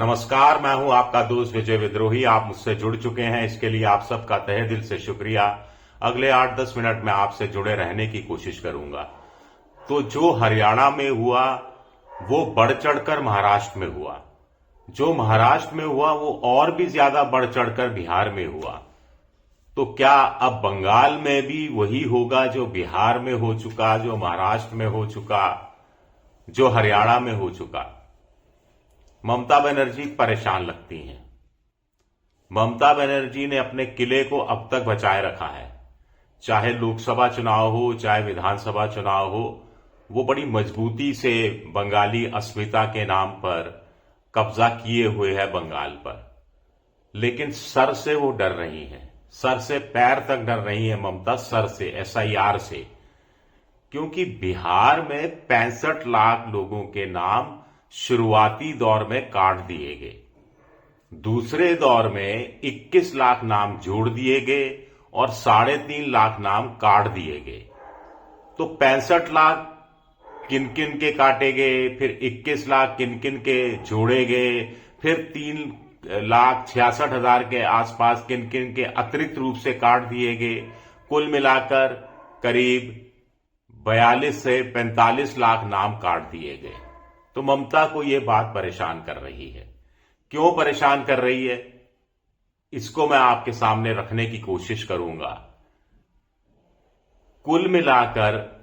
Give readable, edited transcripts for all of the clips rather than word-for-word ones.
नमस्कार, मैं हूं आपका दोस्त विजय विद्रोही। आप मुझसे जुड़ चुके हैं, इसके लिए आप सबका तहे दिल से शुक्रिया। अगले 8-10 मिनट में आपसे जुड़े रहने की कोशिश करूंगा। तो जो हरियाणा में हुआ वो बढ़ चढ़कर महाराष्ट्र में हुआ, जो महाराष्ट्र में हुआ वो और भी ज्यादा बढ़ चढ़कर बिहार में हुआ। तो क्या अब बंगाल में भी वही होगा जो बिहार में हो चुका, जो महाराष्ट्र में हो चुका, जो हरियाणा में हो चुका? ममता बनर्जी परेशान लगती हैं। ममता बनर्जी ने अपने किले को अब तक बचाए रखा है। चाहे लोकसभा चुनाव हो, चाहे विधानसभा चुनाव हो, वो बड़ी मजबूती से बंगाली अस्मिता के नाम पर कब्जा किए हुए है बंगाल पर। लेकिन सर से वो डर रही हैं, सर से पैर तक डर रही है ममता, सर से, एसआईआर से। क्योंकि बिहार में 65 लाख लोगों के नाम शुरुआती दौर में काट दिए गए, दूसरे दौर में 21 लाख नाम जोड़ दिए गए और 3.5 लाख नाम काट दिए गए। तो 65 लाख किन किन के काटे गए, फिर 21 लाख किन किन के जोड़े गए, फिर 3,66,000 के आसपास किन किन के अतिरिक्त रूप से काट दिए गए। कुल मिलाकर करीब 42 से 45 लाख नाम काट दिए गए। तो ममता को यह बात परेशान कर रही है। क्यों परेशान कर रही है, इसको मैं आपके सामने रखने की कोशिश करूंगा। कुल मिलाकर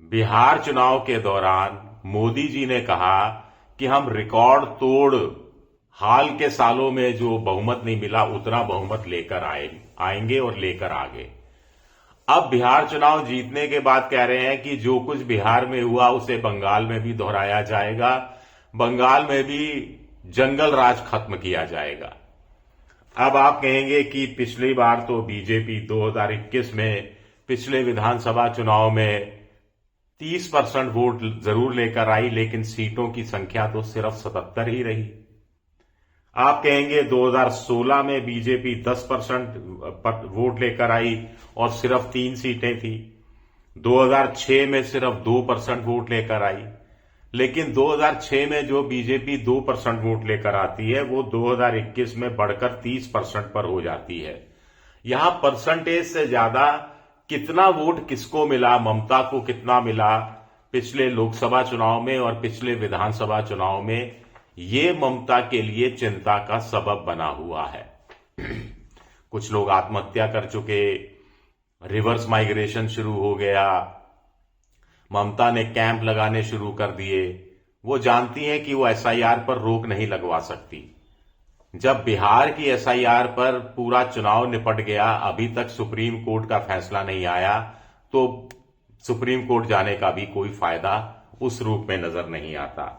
बिहार चुनाव के दौरान मोदी जी ने कहा कि हम रिकॉर्ड तोड़ हाल के सालों में जो बहुमत नहीं मिला उतना बहुमत लेकर आएंगे और लेकर आ गए। अब बिहार चुनाव जीतने के बाद कह रहे हैं कि जो कुछ बिहार में हुआ उसे बंगाल में भी दोहराया जाएगा, बंगाल में भी जंगल राज खत्म किया जाएगा। अब आप कहेंगे कि पिछली बार तो बीजेपी 2021 में पिछले विधानसभा चुनाव में 30% वोट जरूर लेकर आई, लेकिन सीटों की संख्या तो सिर्फ 77 ही रही। आप कहेंगे 2016 में बीजेपी 10% वोट लेकर आई और सिर्फ 3 सीटें थी। 2006 में सिर्फ 2% वोट लेकर आई, लेकिन 2006 में जो बीजेपी 2% वोट लेकर आती है वो 2021 में बढ़कर 30% पर हो जाती है। यहां परसेंटेज से ज्यादा कितना वोट किसको मिला, ममता को कितना मिला पिछले लोकसभा चुनाव में और पिछले विधानसभा चुनाव में, ये ममता के लिए चिंता का सबब बना हुआ है। कुछ लोग आत्महत्या कर चुके, रिवर्स माइग्रेशन शुरू हो गया, ममता ने कैंप लगाने शुरू कर दिए। वो जानती हैं कि वो एसआईआर पर रोक नहीं लगवा सकती। जब बिहार की एसआईआर पर पूरा चुनाव निपट गया, अभी तक सुप्रीम कोर्ट का फैसला नहीं आया, तो सुप्रीम कोर्ट जाने का भी कोई फायदा उस रूप में नजर नहीं आता।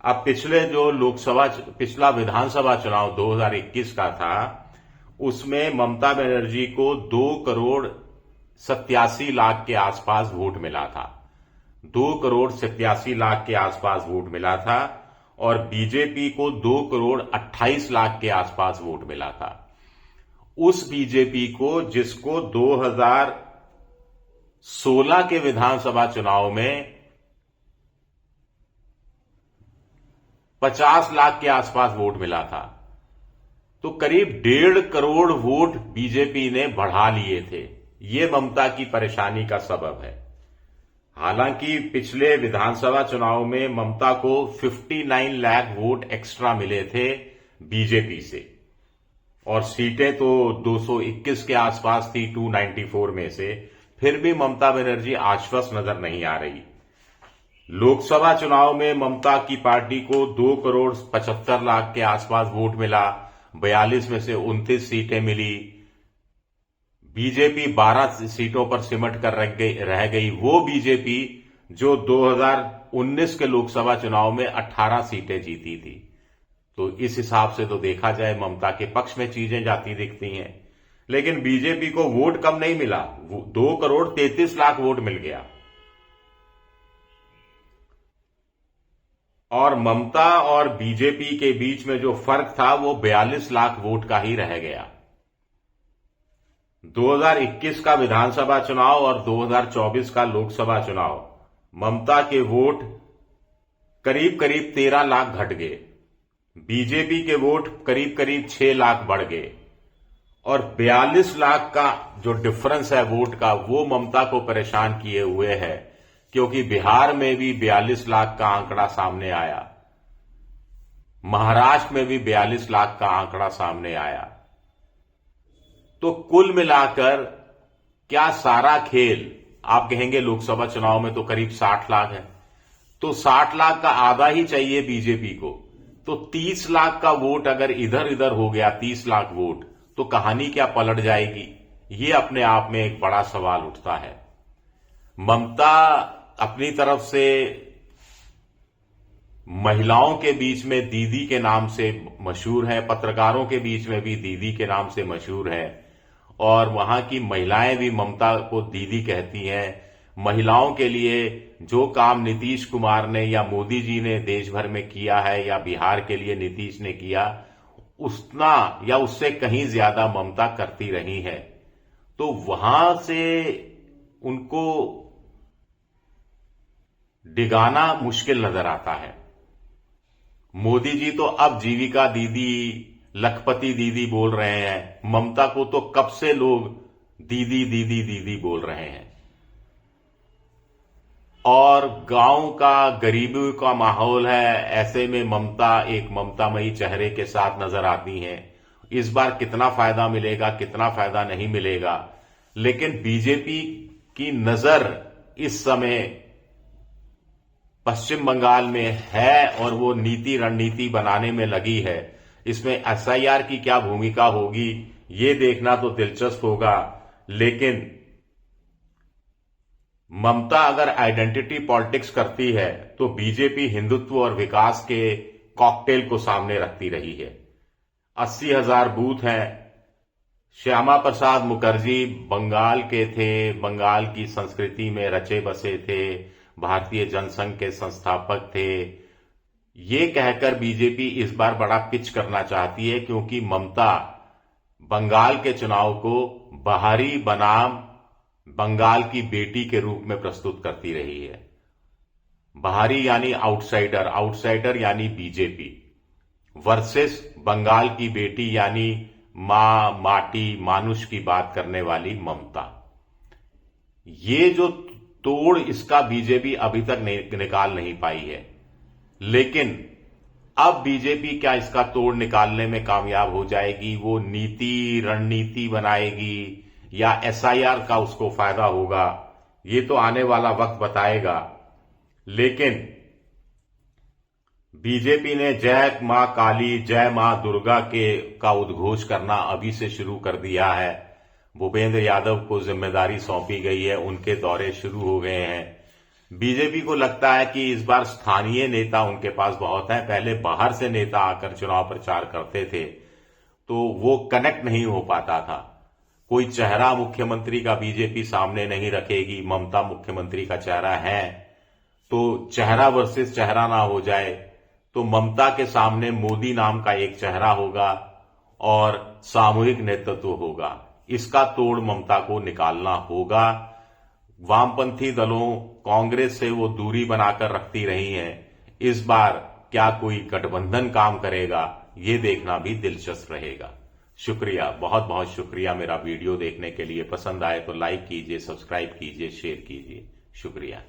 अब पिछला विधानसभा चुनाव 2021 का था, उसमें ममता बनर्जी को 2,87,00,000 के आसपास वोट मिला था। 2,87,00,000 के आसपास वोट मिला था और बीजेपी को 2,28,00,000 के आसपास वोट मिला था। उस बीजेपी को जिसको 2016 के विधानसभा चुनाव में 50 लाख के आसपास वोट मिला था। तो करीब 1.5 करोड़ वोट बीजेपी ने बढ़ा लिए थे। ये ममता की परेशानी का सबब है। हालांकि पिछले विधानसभा चुनाव में ममता को 59 लाख वोट एक्स्ट्रा मिले थे बीजेपी से और सीटें तो 221 के आसपास थी 294 में से, फिर भी ममता बनर्जी आश्वस्त नजर नहीं आ रही। लोकसभा चुनाव में ममता की पार्टी को 2,75,00,000 के आसपास वोट मिला, 42 में से 29 सीटें मिली। बीजेपी 12 सीटों पर सिमट कर रह गई, वो बीजेपी जो 2019 के लोकसभा चुनाव में 18 सीटें जीती थी। तो इस हिसाब से तो देखा जाए ममता के पक्ष में चीजें जाती दिखती हैं। लेकिन बीजेपी को वोट कम नहीं मिला, 2,33,00,000 वोट मिल गया और ममता और बीजेपी के बीच में जो फर्क था वो 42 लाख वोट का ही रह गया। 2021 का विधानसभा चुनाव और 2024 का लोकसभा चुनाव, ममता के वोट करीब करीब 13 लाख घट गए, बीजेपी के वोट करीब करीब 6 लाख बढ़ गए और 42 लाख का जो डिफरेंस है वोट का वो ममता को परेशान किए हुए है, क्योंकि बिहार में भी 42 लाख का आंकड़ा सामने आया, महाराष्ट्र में भी 42 लाख का आंकड़ा सामने आया। तो कुल मिलाकर क्या सारा खेल, आप कहेंगे लोकसभा चुनाव में तो करीब 60 लाख है, तो 60 लाख का आधा ही चाहिए बीजेपी को, तो 30 लाख का वोट अगर इधर इधर हो गया, 30 लाख वोट, तो कहानी क्या पलट जाएगी? ये अपने आप में एक बड़ा सवाल उठता है। ममता अपनी तरफ से महिलाओं के बीच में दीदी के नाम से मशहूर है, पत्रकारों के बीच में भी दीदी के नाम से मशहूर है और वहां की महिलाएं भी ममता को दीदी कहती हैं। महिलाओं के लिए जो काम नीतीश कुमार ने या मोदी जी ने देश भर में किया है या बिहार के लिए नीतीश ने किया, उतना या उससे कहीं ज्यादा ममता करती रही है। तो वहां से उनको डिगाना मुश्किल नजर आता है। मोदी जी तो अब जीविका दीदी, लखपति दीदी बोल रहे हैं, ममता को तो कब से लोग दीदी दीदी दीदी बोल रहे हैं। और गांव का गरीबी का माहौल है, ऐसे में ममता एक ममतामयी चेहरे के साथ नजर आती हैं। इस बार कितना फायदा मिलेगा, कितना फायदा नहीं मिलेगा, लेकिन बीजेपी की नजर इस समय पश्चिम बंगाल में है और वो नीति रणनीति बनाने में लगी है। इसमें एसआईआर की क्या भूमिका होगी ये देखना तो दिलचस्प होगा, लेकिन ममता अगर आइडेंटिटी पॉलिटिक्स करती है तो बीजेपी हिंदुत्व और विकास के कॉकटेल को सामने रखती रही है। 80,000 बूथ हैं। श्यामा प्रसाद मुखर्जी बंगाल के थे, बंगाल की संस्कृति में रचे बसे थे, भारतीय जनसंघ के संस्थापक थे। ये कहकर बीजेपी इस बार बड़ा पिच करना चाहती है, क्योंकि ममता बंगाल के चुनाव को बाहरी बनाम बंगाल की बेटी के रूप में प्रस्तुत करती रही है। बाहरी यानी आउटसाइडर, आउटसाइडर यानी बीजेपी वर्सेस बंगाल की बेटी यानी मां, माटी, मानुष की बात करने वाली ममता। ये जो तोड़ इसका बीजेपी अभी तक निकाल नहीं पाई है, लेकिन अब बीजेपी क्या इसका तोड़ निकालने में कामयाब हो जाएगी? वो नीति रणनीति बनाएगी या एसआईआर का उसको फायदा होगा, ये तो आने वाला वक्त बताएगा। लेकिन बीजेपी ने जय मां काली, जय मां दुर्गा का उद्घोष करना अभी से शुरू कर दिया है। भूपेंद्र यादव को जिम्मेदारी सौंपी गई है, उनके दौरे शुरू हो गए हैं। बीजेपी को लगता है कि इस बार स्थानीय नेता उनके पास बहुत हैं। पहले बाहर से नेता आकर चुनाव प्रचार करते थे तो वो कनेक्ट नहीं हो पाता था। कोई चेहरा मुख्यमंत्री का बीजेपी सामने नहीं रखेगी, ममता मुख्यमंत्री का चेहरा है, तो चेहरा वर्सेस चेहरा ना हो जाए, तो ममता के सामने मोदी नाम का एक चेहरा होगा और सामूहिक नेतृत्व होगा। इसका तोड़ ममता को निकालना होगा। वामपंथी दलों, कांग्रेस से वो दूरी बनाकर रखती रही हैं। इस बार क्या कोई गठबंधन काम करेगा, ये देखना भी दिलचस्प रहेगा। शुक्रिया, बहुत बहुत शुक्रिया मेरा वीडियो देखने के लिए। पसंद आए तो लाइक कीजिए, सब्सक्राइब कीजिए, शेयर कीजिए। शुक्रिया।